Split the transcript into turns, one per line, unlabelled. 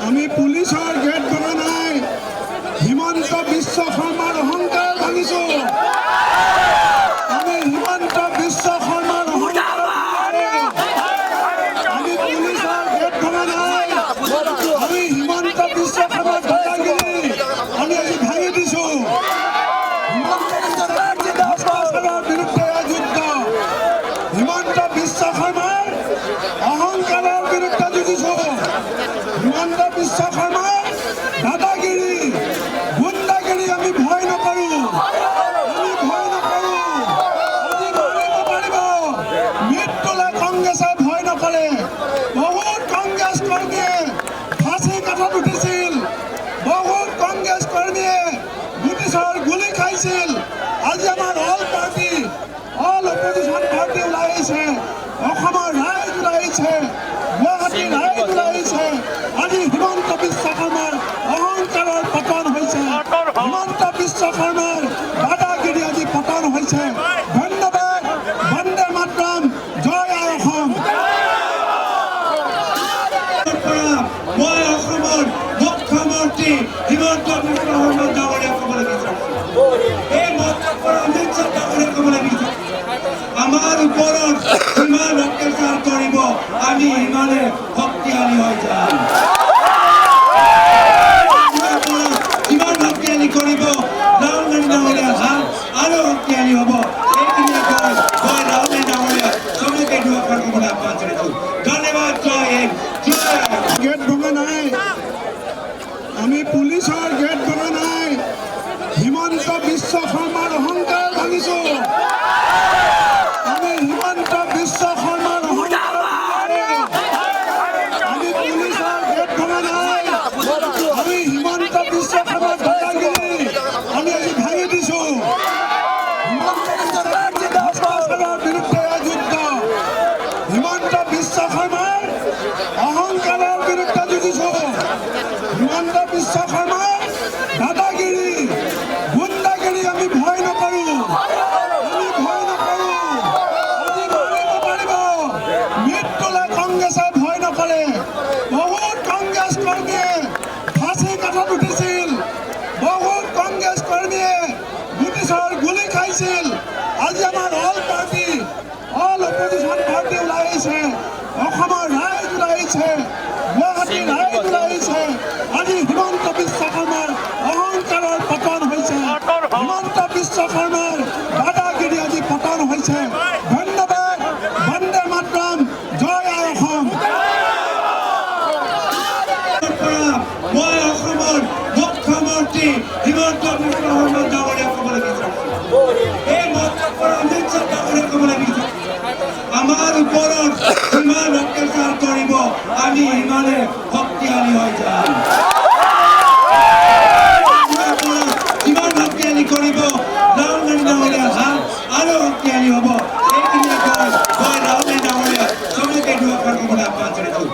আমি পুলিচৰ গেট ভঙা নাই। হিমন্ত বিশ্ব শৰ্মাৰ অহংকাৰ ভাঙিছো। আমি হিমন্ত বিশ্ব শৰ্মাৰ অহংকাৰ আমি পুলিচৰ গেট ভঙা নাই। আমি হিমন্ত বিশ্ব শৰ্মাৰ দাদাগিৰি আমি আজি ভাঙি দিছো। ভ্ৰষ্টাচাৰৰ বিৰুদ্ধে যুদ্ধ। হিমন্ত বিশ্ব শৰ্মাৰ অহংকাৰৰ বিৰুদ্ধে যুঁজিছো। হিমন্ত বিশ্ব শৰ্মাৰ দাদাগিৰি গুণ্ডাগিৰি আমি ভয় নকৰো। আমি ভয় নকৰো। আজি মাৰিব পাৰিব। মৃত্যুলে কংগ্ৰেছে ভয় নকৰে। বহুত কংগ্ৰেছ কৰ্মীয়ে ফাঁচি কাঠত উঠিছিল। বহুত কংগ্ৰেছ কৰ্মীয়ে ব্ৰিটিছৰ গুলি খাইছিল। আজি আমাৰ all party all opposition party ওলাই আহিছে। অসমৰ ৰাইজ ওলাই আহিছে। গুৱাহাটীৰ ৰাইজ ওলাই আহিছে। আজি হিমন্ত বিশ্ব শৰ্মাৰ অহংকাৰৰ পতন হৈছে। হিমন্ত বিশ্ব শৰ্মাৰ দাদাগিৰি আজি পতন হৈছে। ধন্যবাদ। বন্দে মাতৰম। জয় আই অসম। মই অসমৰ মুখ্যমন্ত্ৰী হিমন্ত বিশ্ব শৰ্মা ডাঙৰীয়া ক'বলৈ বিচাৰিছোঁ। এই মঞ্চৰ পৰা অমিত শ্বাহ ডাঙৰীয়া ক'বলৈ বিচাৰিছোঁ। আমাৰ ওপৰত যিমান অত্যাচাৰ কৰিব আমি ইমানে শক্তিশালী হৈ যাম। যিমান শক্তিশালী কৰিব ৰাহুল গান্ধী ডাঙৰীয়াৰ হাত আৰু শক্তিশালী হ'ব। এইখিনিয়ে কয় মই ৰাহুল গান্ধী ডাঙৰীয়া চমুকে দুআষাৰ ক'বলৈ আহ্বান জনাইছোঁ। ধন্যবাদ। জয় হিন্দ। জয়। গেট ভঙা নাই। আমি পুলিচৰ গেট ভঙা নাই। হিমন্ত বিশ্ব শৰ্মাৰ অহংকাৰ ভাঙিছো। আমি হিমন্ত বিশ্ব শৰ্মাৰ অহংকাৰ আমি পুলিচৰ গেট ভঙা নাই। আমি হিমন্ত বিশ্ব শৰ্মাৰ দাদাগিৰি আমি আজি ভাঙি দিছো। ভ্ৰষ্টাচাৰৰ বিৰুদ্ধে যুদ্ধ। হিমন্ত বিশ্ব শৰ্মাৰ অহংকাৰৰ বিৰুদ্ধে যুঁজিছো। হিমন্ত বিশ্ব শৰ্মাৰ দাদাগিৰি গুণ্ডাগিৰি আমি ভয় নকৰো। আমি ভয় নকৰো। আজি মাৰিব পাৰিব। মৃত্যুলে কংগ্ৰেছে ভয় নকৰে। বহুত কংগ্ৰেছ কৰ্মীয়ে ফাঁচি কাঠত উঠিছিল। বহুত কংগ্ৰেছ কৰ্মীয়ে ব্ৰিটিছৰ গুলি খাইছিল। আজি আমাৰ all party all opposition party ওলাই আহিছে। অসমৰ ৰাইজ ওলাই আহিছে। গুৱাহাটীৰ ৰাইজ ওলাই আহিছে। আজি হিমন্ত বিশ্ব শৰ্মাৰ অহংকাৰৰ পতন হৈছে। হিমন্ত বিশ্ব শৰ্মাৰ দাদাগিৰি আজি পতন হৈছে। ধন্যবাদ। বন্দে মাতৰম। জয় আই অসম। মই অসমৰ মুখ্যমন্ত্ৰী হিমন্ত বিশ্ব শৰ্মা ডাঙৰীয়া ক'বলৈ বিচাৰিছোঁ। এই মঞ্চৰ পৰা অমিত শ্বাহ ডাঙৰীয়া ক'বলৈ বিচাৰিছোঁ। আমাৰ ওপৰত যিমান অত্যাচাৰ কৰিব আমি ইমানে শক্তিশালী হৈ যাম। যিমান শক্তিশালী কৰিব ৰাহুল গান্ধী ডাঙৰীয়াৰ হাত আৰু শক্তিশালী হ'ব। এইখিনিয়ে কয় মই ৰাহুল গান্ধী ডাঙৰীয়া চমুকে দুআষাৰ ক'বলৈ আহ্বান জনাইছোঁ।